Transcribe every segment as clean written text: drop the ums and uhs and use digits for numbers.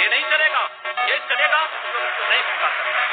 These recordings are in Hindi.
ये नहीं चलेगा, ये चलेगा तो नहीं चलेगा।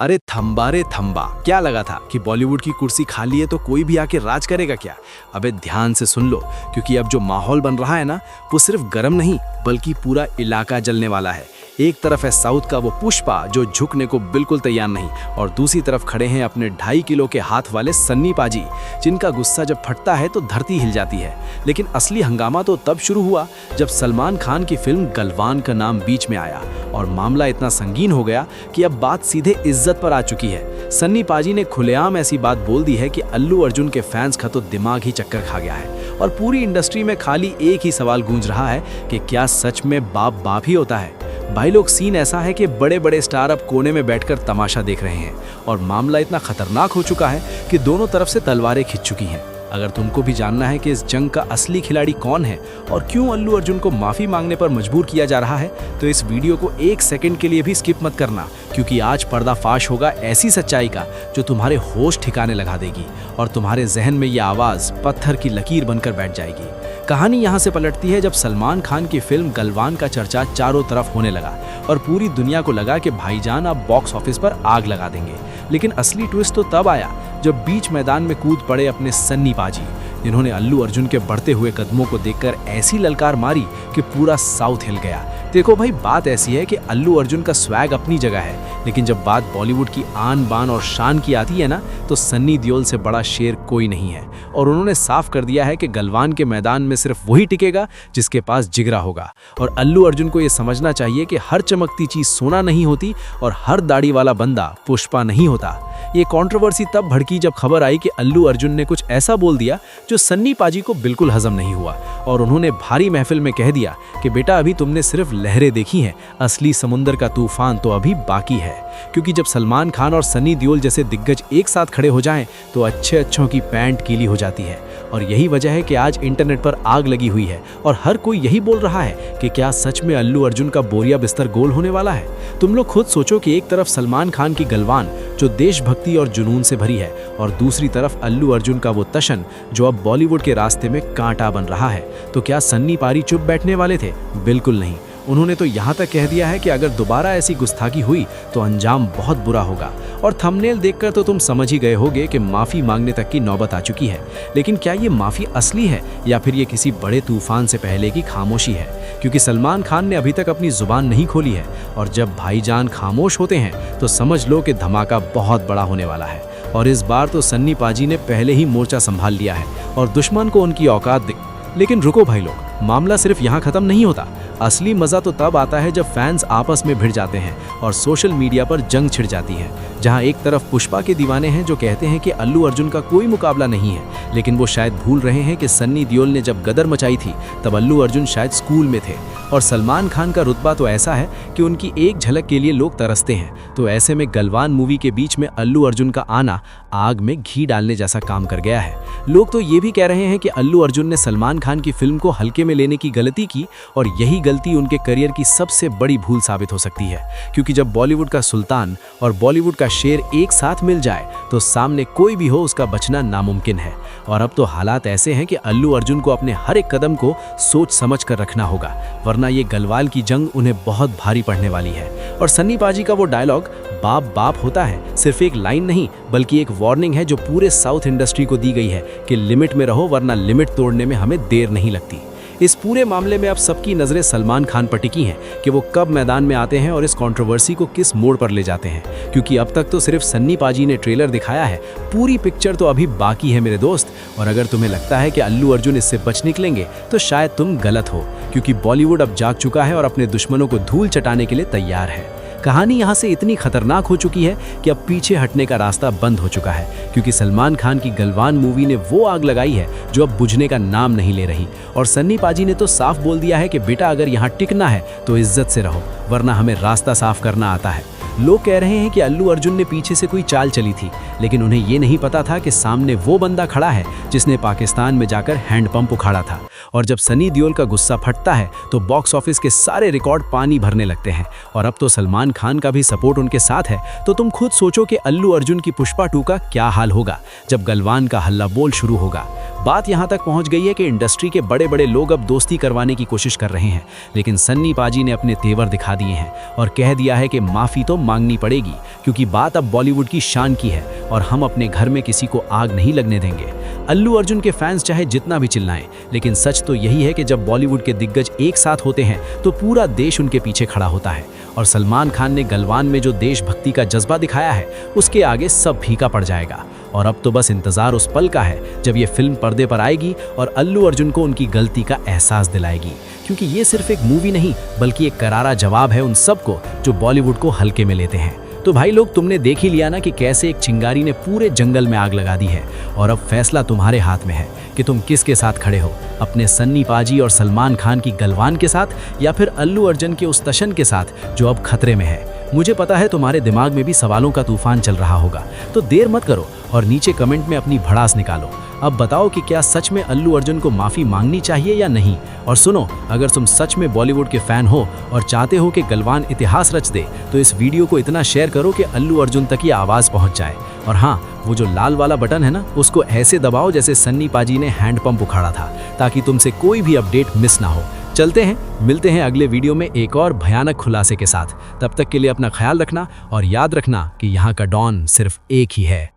अरे थंबा रे थंबा, क्या लगा था कि बॉलीवुड की कुर्सी खाली है तो कोई भी आके राज करेगा क्या? अबे ध्यान से सुन लो, क्योंकि अब जो माहौल बन रहा है ना, वो सिर्फ गर्म नहीं बल्कि पूरा इलाका जलने वाला है। एक तरफ है साउथ का वो पुष्पा जो झुकने को बिल्कुल तैयार नहीं, और दूसरी तरफ खड़े हैं अपने 2.5 किलो के हाथ वाले सन्नी पाजी, जिनका गुस्सा जब फटता है तो धरती हिल जाती है। लेकिन असली हंगामा तो तब शुरू हुआ जब सलमान खान की फिल्म गलवान का नाम बीच में आया और मामला इतना संगीन हो गया कि अब बात सीधे इज्जत पर आ चुकी है। सन्नी पाजी ने खुलेआम ऐसी बात बोल दी है कि अल्लू अर्जुन के फैंस का तो दिमाग ही चक्कर खा गया है, और पूरी इंडस्ट्री में खाली एक ही सवाल गूंज रहा है कि क्या सच में बाप बाप ही होता है? भाई लोग, सीन ऐसा है कि बड़े बड़े स्टार अब कोने में बैठकर तमाशा देख रहे हैं, और मामला इतना खतरनाक हो चुका है कि दोनों तरफ से तलवारें खिंच चुकी हैं। अगर तुमको भी जानना है कि इस जंग का असली खिलाड़ी कौन है और क्यों अल्लू अर्जुन को माफी मांगने पर मजबूर किया जा रहा है, तो इस वीडियो को 1 सेकंड के लिए भी स्किप मत करना, क्योंकि आज पर्दाफाश होगा ऐसी सच्चाई का जो तुम्हारे होश ठिकाने लगा देगी और तुम्हारे जहन में ये आवाज पत्थर की लकीर बनकर बैठ जाएगी। कहानी यहाँ से पलटती है जब सलमान खान की फिल्म गलवान का चर्चा चारों तरफ होने लगा और पूरी दुनिया को लगा कि भाईजान अब बॉक्स ऑफिस पर आग लगा देंगे। लेकिन असली ट्विस्ट तो तब आया जब बीच मैदान में कूद पड़े अपने सन्नी पाजी, जिन्होंने अल्लू अर्जुन के बढ़ते हुए कदमों को देखकर ऐसी ललकार मारी कि पूरा साउथ हिल गया। देखो भाई, बात ऐसी है कि अल्लू अर्जुन का स्वैग अपनी जगह है, लेकिन जब बात बॉलीवुड की आन बान और शान की आती है ना, तो सन्नी देओल से बड़ा शेर कोई नहीं है। और उन्होंने साफ कर दिया है कि गलवान के मैदान में सिर्फ वही टिकेगा जिसके पास जिगरा होगा। और अल्लू अर्जुन को ये समझना चाहिए कि हर चमकती चीज सोना नहीं होती और हर दाढ़ी वाला बंदा पुष्पा नहीं होता। ये कंट्रोवर्सी तब भड़की जब खबर आई कि अल्लू अर्जुन ने कुछ ऐसा बोल दिया जो सन्नी पाजी को बिल्कुल हजम नहीं हुआ, और उन्होंने भारी महफिल में कह दिया कि बेटा, अभी तुमने सिर्फ लहरें देखी हैं, असली समुंदर का तूफान तो अभी बाकी है। क्योंकि जब सलमान खान और सन्नी देओल जैसे दिग्गज एक साथ खड़े हो जाएं तो अच्छे अच्छों की पैंट गीली हो जाती है। और यही वजह है कि आज इंटरनेट पर आग लगी हुई है और हर कोई यही बोल रहा है कि क्या सच में अल्लू अर्जुन का बोरिया बिस्तर गोल होने वाला है। तुम लोग खुद सोचो कि एक तरफ सलमान खान की गलवान जो देशभक्ति और जुनून से भरी है, और दूसरी तरफ अल्लू अर्जुन का वो तशन जो अब बॉलीवुड के रास्ते में कांटा बन रहा है। तो क्या सन्नी पाजी चुप बैठने वाले थे? बिल्कुल नहीं। उन्होंने तो यहाँ तक कह दिया है कि अगर दोबारा ऐसी गुस्ताखी हुई तो अंजाम बहुत बुरा होगा। और थंबनेल देखकर तो तुम समझ ही गए होगे कि माफ़ी मांगने तक की नौबत आ चुकी है। लेकिन क्या ये माफ़ी असली है या फिर ये किसी बड़े तूफान से पहले की खामोशी है? क्योंकि सलमान खान ने अभी तक अपनी जुबान नहीं खोली है, और जब भाईजान खामोश होते हैं तो समझ लो कि धमाका बहुत बड़ा होने वाला है। और इस बार तो सन्नी पाजी ने पहले ही मोर्चा संभाल लिया है और दुश्मन को उनकी औकात दिख। लेकिन रुको भाई लोग, मामला सिर्फ यहाँ खत्म नहीं होता। असली मजा तो तब आता है जब फैंस आपस में भिड़ जाते हैं और सोशल मीडिया पर जंग छिड़ जाती है, जहां एक तरफ पुष्पा के दीवाने हैं जो कहते हैं कि अल्लू अर्जुन का कोई मुकाबला नहीं है, लेकिन वो शायद भूल रहे हैं कि सन्नी देओल ने जब गदर मचाई थी तब अल्लू अर्जुन शायद स्कूल में थे। और सलमान खान का रुतबा तो ऐसा है कि उनकी एक झलक के लिए लोग तरसते हैं। तो ऐसे में गलवान मूवी के बीच में अल्लू अर्जुन का आना आग में घी डालने जैसा काम कर गया है। लोग तो ये भी कह रहे हैं कि अल्लू अर्जुन ने सलमान खान की फिल्म को हल्के में लेने की गलती की, और यही गलती उनके करियर की सबसे बड़ी भूल साबित हो सकती है। क्योंकि जब बॉलीवुड का सुल्तान और बॉलीवुड का शेर एक साथ मिल जाए तो सामने कोई भी हो उसका बचना नामुमकिन है। और अब तो हालात ऐसे हैं कि अल्लू अर्जुन को अपने हर एक कदम को सोच समझ कर रखना होगा, वरना ये गलवाल की जंग उन्हें बहुत भारी पड़ने वाली है। और सन्नी पाजी का वो डायलॉग बाप बाप होता है सिर्फ एक लाइन नहीं बल्कि एक वार्निंग है जो पूरे साउथ इंडस्ट्री को दी गई है कि लिमिट में रहो, वरना लिमिट तोड़ने में हमें देर नहीं लगती। इस पूरे मामले में अब सबकी नज़रें सलमान खान पर टिकी हैं कि वो कब मैदान में आते हैं और इस कंट्रोवर्सी को किस मोड़ पर ले जाते हैं। क्योंकि अब तक तो सिर्फ सन्नी पाजी ने ट्रेलर दिखाया है, पूरी पिक्चर तो अभी बाकी है मेरे दोस्त। और अगर तुम्हें लगता है कि अल्लू अर्जुन इससे बच निकलेंगे तो शायद तुम गलत हो, क्योंकि बॉलीवुड अब जाग चुका है और अपने दुश्मनों को धूल चटाने के लिए तैयार है। कहानी यहाँ से इतनी खतरनाक हो चुकी है कि अब पीछे हटने का रास्ता बंद हो चुका है, क्योंकि सलमान खान की गलवान मूवी ने वो आग लगाई है जो अब बुझने का नाम नहीं ले रही। और सन्नी पाजी ने तो साफ बोल दिया है कि बेटा, अगर यहाँ टिकना है तो इज्जत से रहो, वरना हमें रास्ता साफ करना आता है। लोग कह रहे हैं कि अल्लू अर्जुन ने पीछे से कोई चाल चली थी, लेकिन उन्हें ये नहीं पता था कि सामने वो बंदा खड़ा है जिसने पाकिस्तान में जाकर हैंडपंप उखाड़ा था। और जब सनी देओल का गुस्सा फटता है तो बॉक्स ऑफिस के सारे रिकॉर्ड पानी भरने लगते हैं। और अब तो सलमान खान का भी सपोर्ट उनके साथ है, तो तुम खुद सोचो कि अल्लू अर्जुन की पुष्पा 2 का क्या हाल होगा जब गलवान का हल्ला बोल शुरू होगा। बात यहाँ तक पहुँच गई है कि इंडस्ट्री के बड़े बड़े लोग अब दोस्ती करवाने की कोशिश कर रहे हैं, लेकिन सन्नी पाजी ने अपने तेवर दिखा दिए हैं और कह दिया है कि माफ़ी तो मांगनी पड़ेगी, क्योंकि बात अब बॉलीवुड की शान की है और हम अपने घर में किसी को आग नहीं लगने देंगे। अल्लू अर्जुन के फैंस चाहे जितना भी चिल्लाएं, लेकिन सच तो यही है कि जब बॉलीवुड के दिग्गज एक साथ होते हैं तो पूरा देश उनके पीछे खड़ा होता है। और सलमान खान ने गलवान में जो देशभक्ति का जज्बा दिखाया है, उसके आगे सब फीका पड़ जाएगा। और अब तो बस इंतजार उस पल का है जब ये फिल्म पर्दे पर आएगी और अल्लू अर्जुन को उनकी गलती का एहसास दिलाएगी, क्योंकि ये सिर्फ एक मूवी नहीं बल्कि एक करारा जवाब है उन सबको जो बॉलीवुड को हल्के में लेते हैं। तो भाई लोग, तुमने देख ही लिया ना कि कैसे एक चिंगारी ने पूरे जंगल में आग लगा दी है, और अब फैसला तुम्हारे हाथ में है कि तुम किसके साथ खड़े हो, अपने सन्नी पाजी और सलमान खान की गलवान के साथ, या फिर अल्लू अर्जुन के उस तशन के साथ जो अब खतरे में है। मुझे पता है तुम्हारे दिमाग में भी सवालों का तूफान चल रहा होगा, तो देर मत करो और नीचे कमेंट में अपनी भड़ास निकालो। अब बताओ कि क्या सच में अल्लू अर्जुन को माफ़ी मांगनी चाहिए या नहीं। और सुनो, अगर तुम सच में बॉलीवुड के फ़ैन हो और चाहते हो कि गलवान इतिहास रच दे, तो इस वीडियो को इतना शेयर करो कि अल्लू अर्जुन तक ये आवाज़ पहुंच जाए। और हाँ, वो जो लाल वाला बटन है ना, उसको ऐसे दबाओ जैसे सन्नी पाजी ने हैंडपंप उखाड़ा था, ताकि तुमसे कोई भी अपडेट मिस ना हो। चलते हैं, मिलते हैं अगले वीडियो में एक और भयानक खुलासे के साथ। तब तक के लिए अपना ख्याल रखना और याद रखना कि यहाँ का डॉन सिर्फ एक ही है।